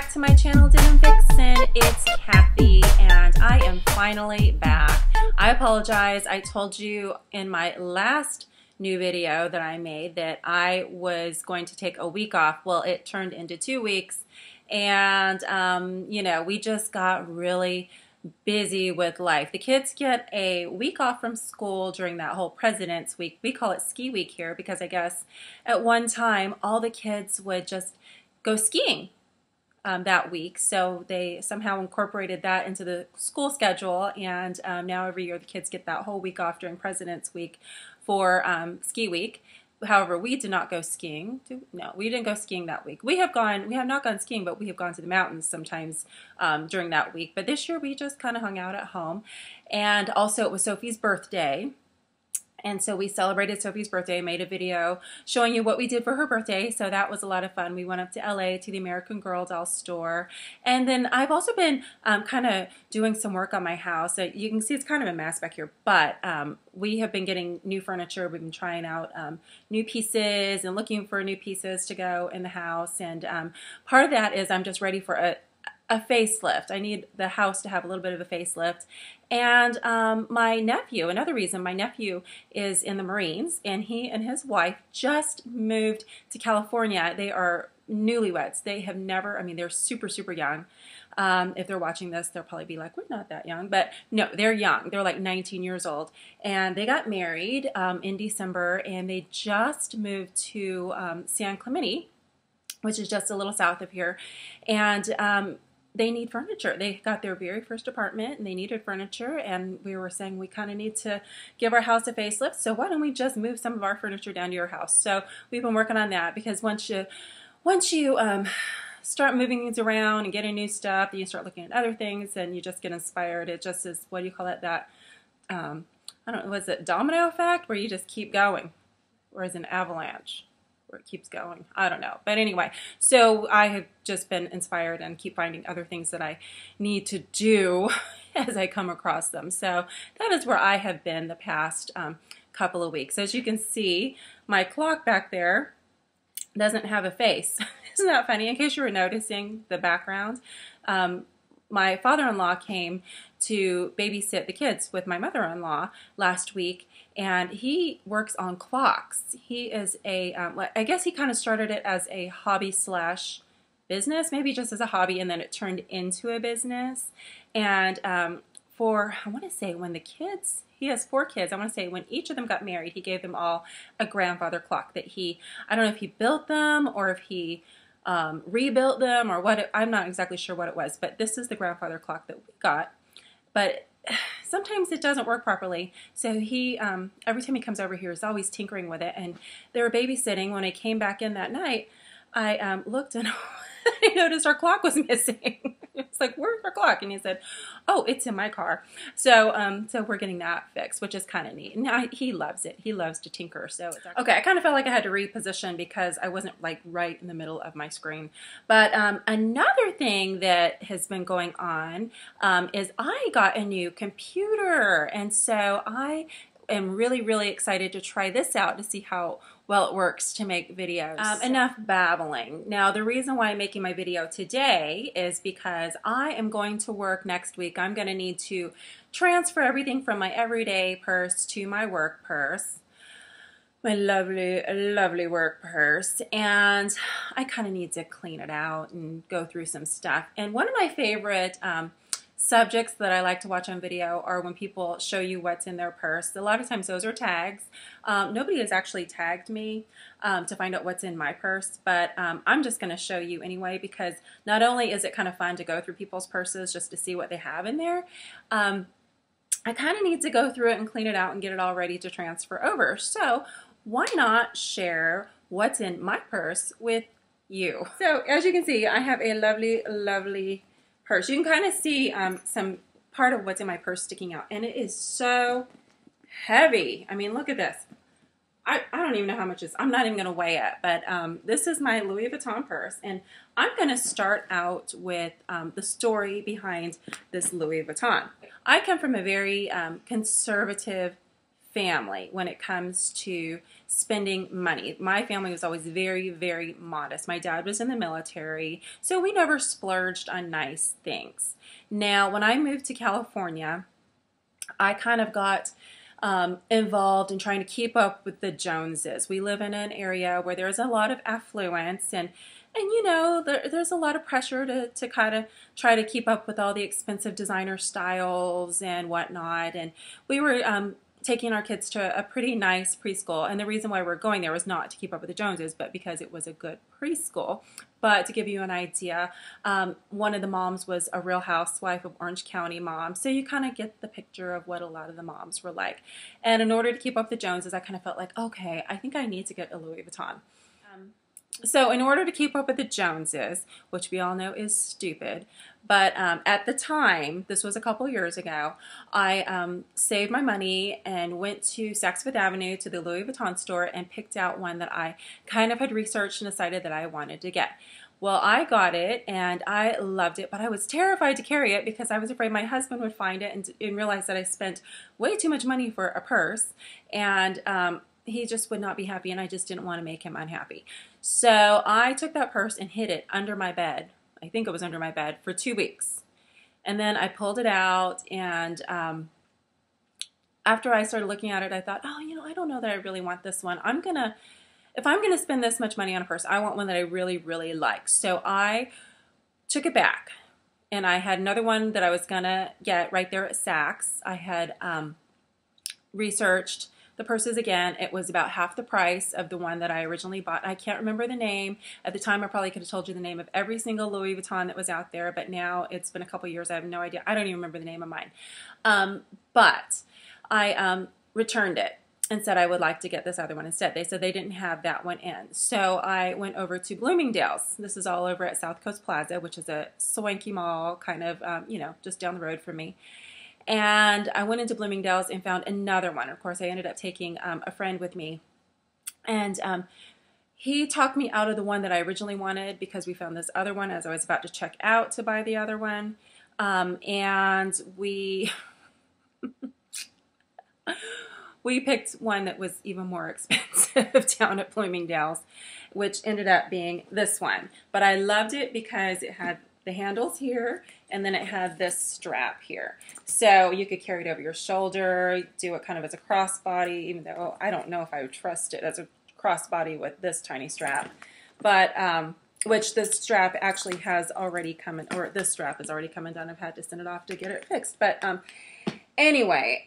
back to my channel, Denim Vixen. It's Cathy, and I am finally back. I apologize. I told you in my last new video that I made that I was going to take a week off. Well, it turned into 2 weeks, and you know, we just got really busy with life. The kids get a week off from school during that whole President's Week. We call it ski week here because I guess at one time all the kids would just go skiing that week. So they somehow incorporated that into the school schedule, and now every year the kids get that whole week off during President's Week for ski week. However, we did not go skiing. No, we didn't go skiing that week. We have not gone skiing, but we have gone to the mountains sometimes during that week. But this year we just kind of hung out at home. And also it was Sophie's birthday. And so we celebrated Sophie's birthday, made a video showing you what we did for her birthday. So that was a lot of fun. We went up to LA to the American Girl doll store. And then I've also been kind of doing some work on my house. You can see it's kind of a mess back here, but we have been getting new furniture. We've been trying out new pieces and looking for new pieces to go in the house. And part of that is I'm just ready for a facelift. I need the house to have a little bit of a facelift. And my nephew, another reason, my nephew is in the Marines, and he and his wife just moved to California. They are newlyweds. They have never, I mean, they're super, super young. If they're watching this, they'll probably be like, we're not that young. But no, they're young. They're like 19 years old. And they got married in December, and they just moved to San Clemente, which is just a little south of here. And they need furniture. They got their very first apartment and they needed furniture, and we were saying we kind of need to give our house a facelift, so why don't we just move some of our furniture down to your house? So we've been working on that, because once you start moving things around and getting new stuff, then you start looking at other things and you just get inspired. It just is, what do you call it, that I don't know, was it domino effect, where you just keep going, or is it an avalanche? It keeps going. I don't know. But anyway, so I have just been inspired and keep finding other things that I need to do as I come across them. So that is where I have been the past couple of weeks. As you can see, my clock back there doesn't have a face. Isn't that funny? In case you were noticing the background, my father-in-law came to babysit the kids with my mother-in-law last week, and he works on clocks. He is a, I guess he kind of started it as a hobby slash business, maybe just as a hobby, and then it turned into a business. And I want to say when the kids, he has 4 kids, I want to say when each of them got married, he gave them all a grandfather clock that I don't know if he built them or if he rebuilt them or what, I'm not exactly sure what it was, but this is the grandfather clock that we got. But sometimes it doesn't work properly, so he, every time he comes over here, is always tinkering with it. And they were babysitting. When I came back in that night, I looked and I noticed our clock was missing. It's like, where's our clock? And he said, oh, it's in my car. So so we're getting that fixed, which is kind of neat. And he loves it. He loves to tinker. So it's okay. I kind of felt like I had to reposition because I wasn't like right in the middle of my screen. But another thing that has been going on is I got a new computer. And so I am really, really excited to try this out to see how well it works to make videos. Enough babbling. Now, the reason why I'm making my video today is because I am going to work next week. I'm going to need to transfer everything from my everyday purse to my work purse. My lovely, lovely work purse. And I kind of need to clean it out and go through some stuff. And one of my favorite subjects that I like to watch on video are when people show you what's in their purse. A lot of times those are tags. Nobody has actually tagged me to find out what's in my purse, but I'm just going to show you anyway, because not only is it kind of fun to go through people's purses just to see what they have in there, I kind of need to go through it and clean it out and get it all ready to transfer over. So why not share what's in my purse with you? So as you can see, I have a lovely, lovely purse. You can kind of see some part of what's in my purse sticking out, and it is so heavy. I mean, look at this. I don't even know how much it is. I'm not even going to weigh it, but this is my Louis Vuitton purse, and I'm going to start out with the story behind this Louis Vuitton. I come from a very conservative family when it comes to spending money. My family was always very, very modest. My dad was in the military, so we never splurged on nice things. Now, when I moved to California, I kind of got involved in trying to keep up with the Joneses. We live in an area where there's a lot of affluence, and you know, there's a lot of pressure to kind of try to keep up with all the expensive designer styles and whatnot. And we were taking our kids to a pretty nice preschool. And the reason why we're going there was not to keep up with the Joneses, but because it was a good preschool. But to give you an idea, one of the moms was a Real Housewife of Orange County mom. So you kind of get the picture of what a lot of the moms were like. And in order to keep up with the Joneses, I kind of felt like, okay, I think I need to get a Louis Vuitton. So in order to keep up with the Joneses, which we all know is stupid, but at the time, this was a couple years ago, I saved my money and went to Saks Fifth Avenue to the Louis Vuitton store and picked out one that I kind of had researched and decided that I wanted to get. Well, I got it and I loved it, but I was terrified to carry it because I was afraid my husband would find it and realize that I spent way too much money for a purse, and he just would not be happy, and I just didn't want to make him unhappy. So I took that purse and hid it under my bed. I think it was under my bed for 2 weeks. And then I pulled it out, and after I started looking at it, I thought, oh, you know, I don't know that I really want this one. If I'm gonna spend this much money on a purse, I want one that I really, really like. So I took it back, and I had another one that I was gonna get right there at Saks. I had researched the purses again. It was about half the price of the one that I originally bought. I can't remember the name. At the time, I probably could have told you the name of every single Louis Vuitton that was out there, but now it's been a couple years. I have no idea. I don't even remember the name of mine. But I returned it and said I would like to get this other one instead. They said they didn't have that one in. So I went over to Bloomingdale's. This is all over at South Coast Plaza, which is a swanky mall kind of, you know, just down the road from me. And I went into Bloomingdale's and found another one. Of course, I ended up taking a friend with me. And he talked me out of the one that I originally wanted because we found this other one as I was about to check out to buy the other one. And we picked one that was even more expensive down at Bloomingdale's, which ended up being this one. But I loved it because it had the handles here, and then it had this strap here. So you could carry it over your shoulder, do it kind of as a crossbody, even though I don't know if I would trust it as a crossbody with this tiny strap. But, which this strap actually has already come in, or this strap is already come undone. I've had to send it off to get it fixed. But anyway,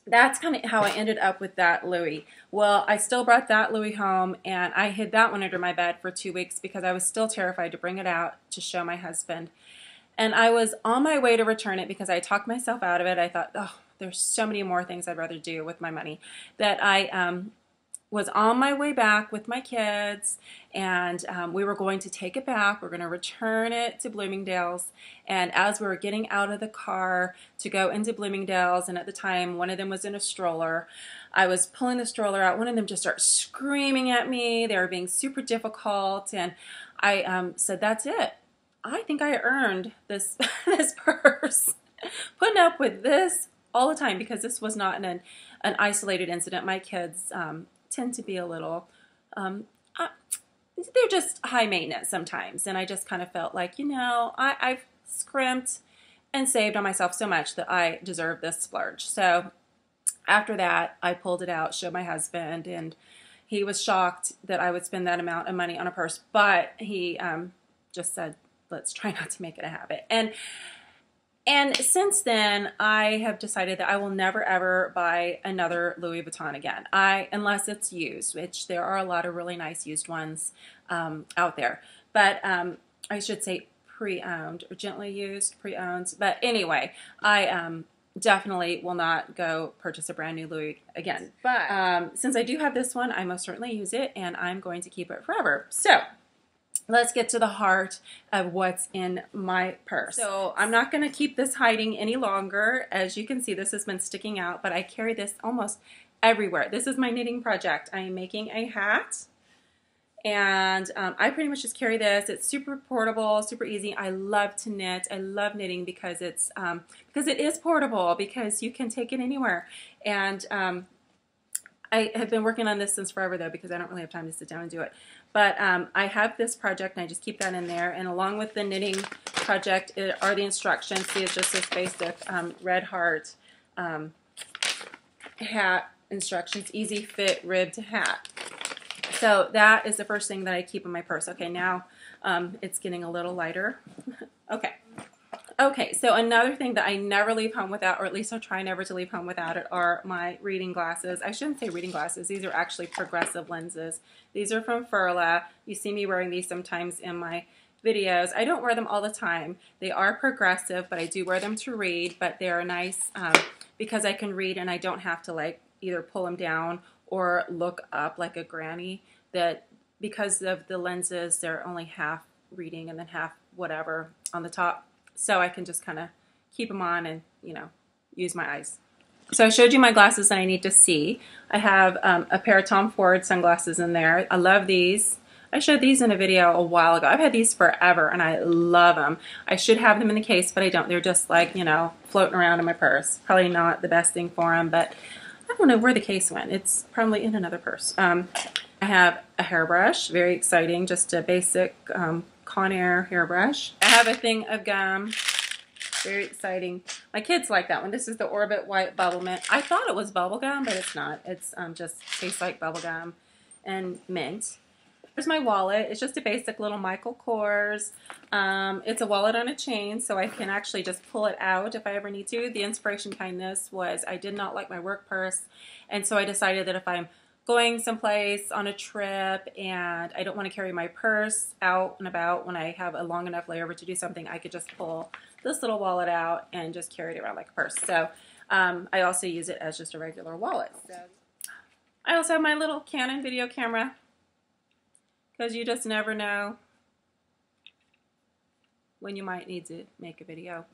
that's kind of how I ended up with that Louis. Well, I still brought that Louis home, and I hid that one under my bed for 2 weeks because I was still terrified to bring it out to show my husband. And I was on my way to return it because I talked myself out of it. I thought, oh, there's so many more things I'd rather do with my money, that I was on my way back with my kids, and we were going to take it back. We're going to return it to Bloomingdale's. And as we were getting out of the car to go into Bloomingdale's, and at the time one of them was in a stroller, I was pulling the stroller out. One of them just started screaming at me. They were being super difficult, and I said, that's it. I think I earned this this purse. Putting up with this all the time, because this was not an isolated incident. My kids tend to be a little, they're just high maintenance sometimes. And I just kind of felt like, you know, I've scrimped and saved on myself so much that I deserve this splurge. So after that, I pulled it out, showed my husband, and he was shocked that I would spend that amount of money on a purse. But he just said, let's try not to make it a habit. And since then, I have decided that I will never ever buy another Louis Vuitton again, unless it's used, which there are a lot of really nice used ones out there. But I should say pre-owned, or gently used, pre-owned. But anyway, I definitely will not go purchase a brand new Louis again. But since I do have this one, I most certainly use it, and I'm going to keep it forever. So let's get to the heart of what's in my purse. So I'm not going to keep this hiding any longer. As you can see, this has been sticking out, but I carry this almost everywhere. This is my knitting project. I am making a hat, And I pretty much just carry this. It's super portable, super easy. I love to knit. I love knitting because because it is portable, because you can take it anywhere. And I have been working on this since forever though, because I don't really have time to sit down and do it. But I have this project and I just keep that in there. And along with the knitting project are the instructions. See, it's just this basic red heart hat instructions, easy fit ribbed hat. So that is the first thing that I keep in my purse. Okay, now it's getting a little lighter. Okay. Okay, so another thing that I never leave home without, or at least I try never to leave home without it, are my reading glasses. I shouldn't say reading glasses. These are actually progressive lenses. These are from Furla. You see me wearing these sometimes in my videos. I don't wear them all the time. They are progressive, but I do wear them to read, but they're nice because I can read and I don't have to like either pull them down or look up like a granny. That because of the lenses, they're only half reading and then half whatever on the top. So I can just kind of keep them on and, you know, use my eyes. So I showed you my glasses that I need to see. I have a pair of Tom Ford sunglasses in there. I love these. I showed these in a video a while ago. I've had these forever and I love them. I should have them in the case, but I don't. They're just like, you know, floating around in my purse. Probably not the best thing for them, but I don't know where the case went. It's probably in another purse. I have a hairbrush, very exciting, just a basic Conair hairbrush. I have a thing of gum, very exciting. My kids like that one. This is the Orbit White Bubble Mint. I thought it was bubble gum, but it's not. It's just tastes like bubble gum and mint. Here's my wallet. It's just a basic little Michael Kors. It's a wallet on a chain, so I can actually just pull it out if I ever need to. The inspiration behind this was I did not like my work purse, and so I decided that if I'm going someplace on a trip and I don't want to carry my purse out and about when I have a long enough layover to do something, I could just pull this little wallet out and just carry it around like a purse. So I also use it as just a regular wallet. So I also have my little Canon video camera because you just never know when you might need to make a video.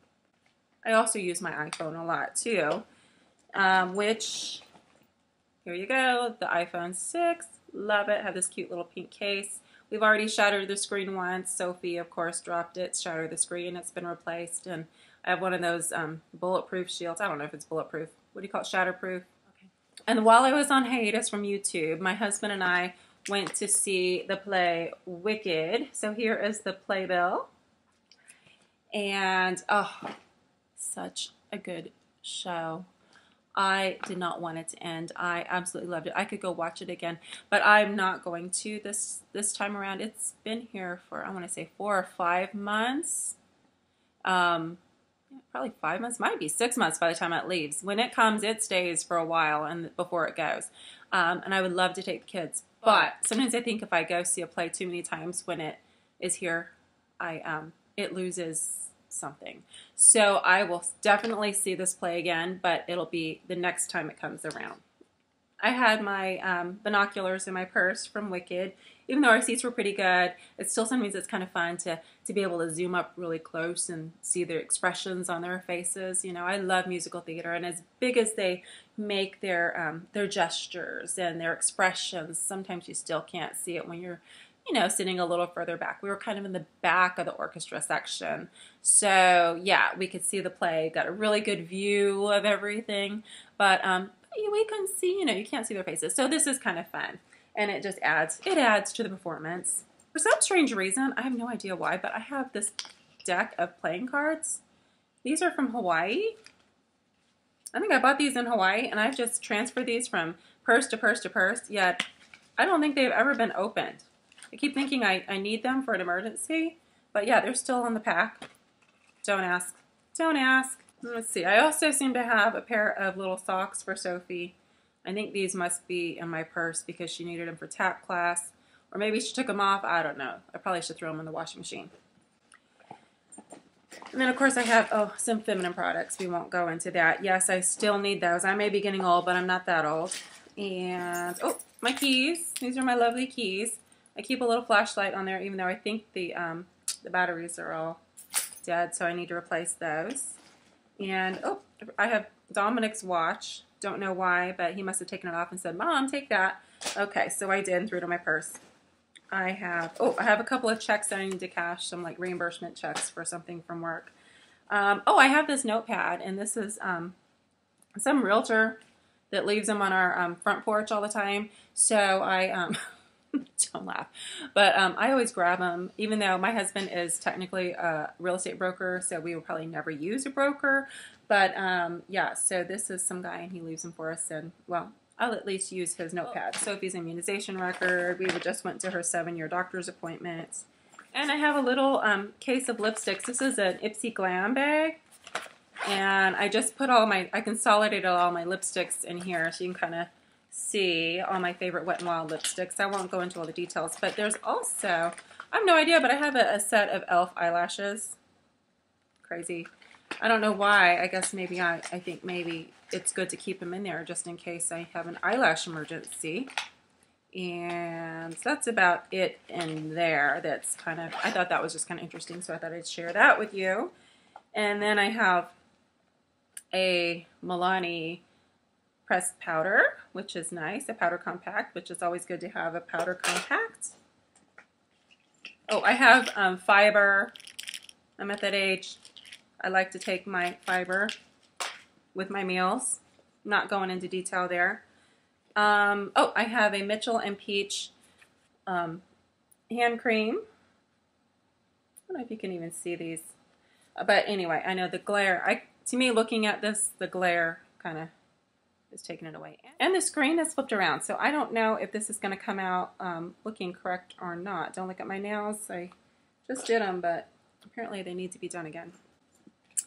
I also use my iPhone a lot too, which... Here you go, the iPhone 6, love it, have this cute little pink case. We've already shattered the screen once. Sophie, of course, dropped it, shattered the screen, it's been replaced, and I have one of those bulletproof shields. I don't know if it's bulletproof. What do you call it, shatterproof? Okay. And while I was on hiatus from YouTube, my husband and I went to see the play Wicked. So here is the playbill. And, oh, such a good show. I did not want it to end. I absolutely loved it. I could go watch it again, but I'm not going to this time around. It's been here for, I want to say 4 or 5 months. Probably 5 months, might be 6 months by the time it leaves. When it comes, it stays for a while and before it goes. And I would love to take the kids, but sometimes I think if I go see a play too many times when it is here, it loses something. So I will definitely see this play again, but it'll be the next time it comes around. I had my binoculars in my purse from Wicked. Even though our seats were pretty good, it still sometimes it's kind of fun to be able to zoom up really close and see their expressions on their faces. You know, I love musical theater, and as big as they make their gestures and their expressions, sometimes you still can't see it when you're, you know, sitting a little further back. We were kind of in the back of the orchestra section. So yeah, we could see the play, got a really good view of everything, but we couldn't see, you know, you can't see their faces. So this is kind of fun, and it just adds to the performance. For some strange reason, I have no idea why, but I have this deck of playing cards. These are from Hawaii. I think I bought these in Hawaii, and I've just transferred these from purse to purse to purse, yet I don't think they've ever been opened. I keep thinking I need them for an emergency, but yeah, they're still in the pack. Don't ask. Don't ask. Let's see. I also seem to have a pair of little socks for Sophie. I think these must be in my purse because she needed them for tap class, or maybe she took them off. I don't know. I probably should throw them in the washing machine. And then, of course, I have some feminine products. We won't go into that. Yes, I still need those. I may be getting old, but I'm not that old. And, oh, my keys. These are my lovely keys. I keep a little flashlight on there, even though I think the batteries are all dead, so I need to replace those. And, oh, I have Dominic's watch. Don't know why, but he must have taken it off and said, Mom, take that. Okay, so I did and threw it in my purse. I have, oh, I have a couple of checks that I need to cash, some like reimbursement checks for something from work. Oh, I have this notepad, and this is some realtor that leaves them on our front porch all the time. So I, don't laugh, but I always grab them, even though my husband is technically a real estate broker, so we will probably never use a broker. But yeah, so this is some guy, and he leaves them for us, and well, I'll at least use his notepad. Sophie's immunization record. We just went to her 7-year doctor's appointment. And I have a little case of lipsticks. This is an Ipsy Glam bag. And I just put I consolidated all my lipsticks in here so you can kind of see all my favorite Wet n Wild lipsticks. I won't go into all the details. But there's also, I have no idea, but I have a set of e.l.f. eyelashes. Crazy. I don't know why. I guess maybe I think maybe it's good to keep them in there just in case I have an eyelash emergency. And so that's about it in there. That's kind of, I thought that was just kind of interesting, so I thought I'd share that with you. And then I have a Milani pressed powder, which is nice, a powder compact, which is always good to have a powder compact. Oh, I have fiber. I'm at that age. I like to take my fiber with my meals. Not going into detail there. Oh, I have a Mitchell and Peach hand cream. I don't know if you can even see these. But anyway, I know the glare. To me, looking at this, the glare kind of is taking it away. And the screen is flipped around, so I don't know if this is going to come out looking correct or not. Don't look at my nails. I just did them, but apparently they need to be done again.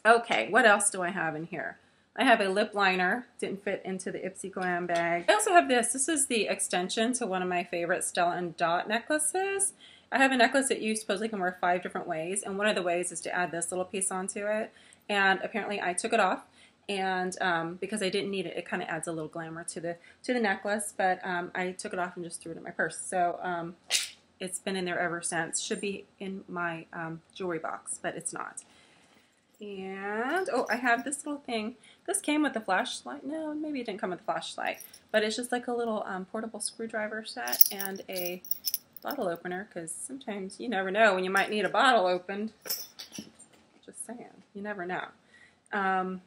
Okay, what else do I have in here? I have a lip liner. Didn't fit into the Ipsy Glam bag. I also have this. This is the extension to one of my favorite Stella and Dot necklaces. I have a necklace that you supposedly can wear 5 different ways, and one of the ways is to add this little piece onto it. And apparently I took it off, and because I didn't need it, it kind of adds a little glamour to the necklace. But I took it off and just threw it in my purse. So it's been in there ever since. Should be in my jewelry box, but it's not. And, oh, I have this little thing. This came with the flashlight. No, maybe it didn't come with the flashlight. But it's just like a little portable screwdriver set and a bottle opener, because sometimes you never know when you might need a bottle opened. Just saying. You never know. Oh,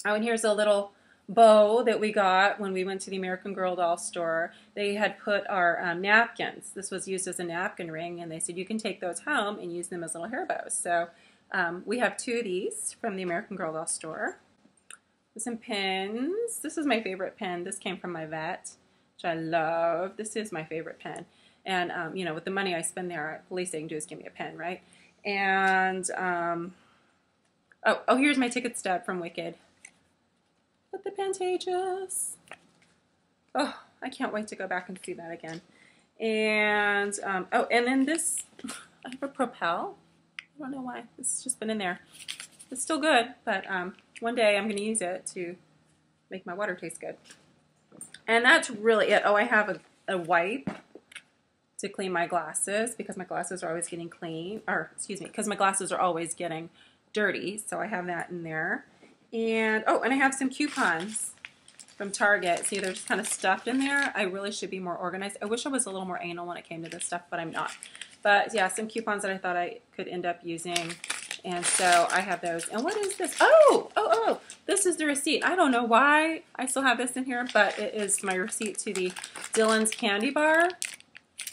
and here's a little bow that we got when we went to the American Girl doll store. They had put our napkins. This was used as a napkin ring, and they said you can take those home and use them as little hair bows. So we have 2 of these from the American Girl doll store. Some pins. This is my favorite pen. This came from my vet, which I love. This is my favorite pen. And, you know, with the money I spend there, the least they can do is give me a pen, right? And, oh, here's my ticket stub from Wicked. But the Pantages. Oh, I can't wait to go back and see that again. And, oh, and then this, I have a Propel. I don't know why. It's just been in there. It's still good, but one day I'm going to use it to make my water taste good. And that's really it. Oh, I have a wipe to clean my glasses because my glasses are always getting clean. Or, excuse me, because my glasses are always getting dirty. So I have that in there. And, oh, and I have some coupons from Target. See, they're just kind of stuffed in there. I really should be more organized. I wish I was a little more anal when it came to this stuff, but I'm not. But yeah, some coupons that I thought I could end up using. And so I have those. And what is this? Oh, this is the receipt. I don't know why I still have this in here, but it is my receipt to the Dylan's Candy Bar.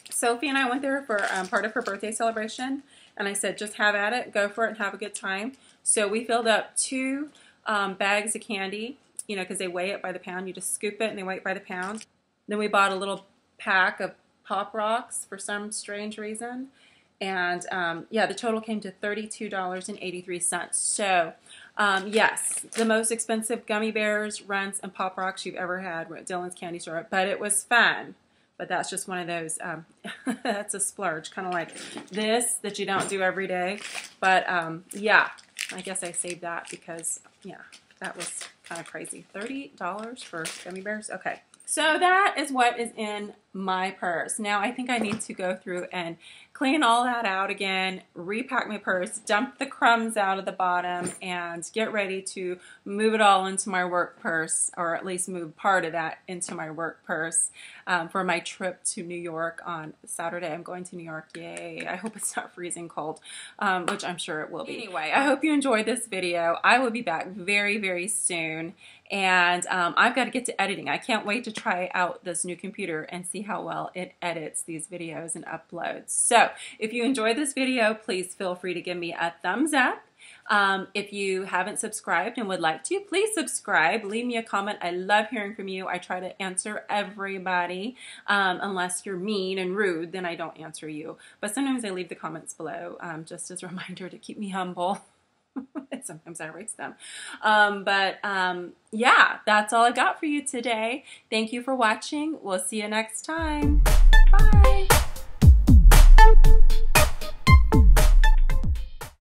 Sophie and I went there for part of her birthday celebration. And I said, just have at it, go for it, and have a good time. So we filled up 2 bags of candy, you know, because they weigh it by the pound. You just scoop it and they weigh it by the pound. Then we bought a little pack of Pop Rocks for some strange reason. And yeah, the total came to $32.83. So yes, the most expensive gummy bears, Runts, and Pop Rocks you've ever had were at Dylan's Candy Store. But it was fun. But that's just one of those, that's a splurge, kind of like this that you don't do every day. But yeah, I guess I saved that because, yeah, that was kind of crazy. $30 for gummy bears? Okay. So that is what is in my purse. Now I think I need to go through and clean all that out again, repack my purse, dump the crumbs out of the bottom, and get ready to move it all into my work purse, or at least move part of that into my work purse for my trip to New York on Saturday. I'm going to New York, yay. I hope it's not freezing cold, which I'm sure it will be. Anyway, I hope you enjoyed this video. I will be back very, very soon, and I've got to get to editing. I can't wait to try out this new computer and see how well it edits these videos and uploads. So if you enjoyed this video, please feel free to give me a thumbs up. If you haven't subscribed and would like to, please subscribe. Leave me a comment. I love hearing from you. I try to answer everybody. Unless you're mean and rude, then I don't answer you. But sometimes I leave the comments below just as a reminder to keep me humble. Sometimes I erase them. Yeah, that's all I got for you today. Thank you for watching. We'll see you next time. Bye.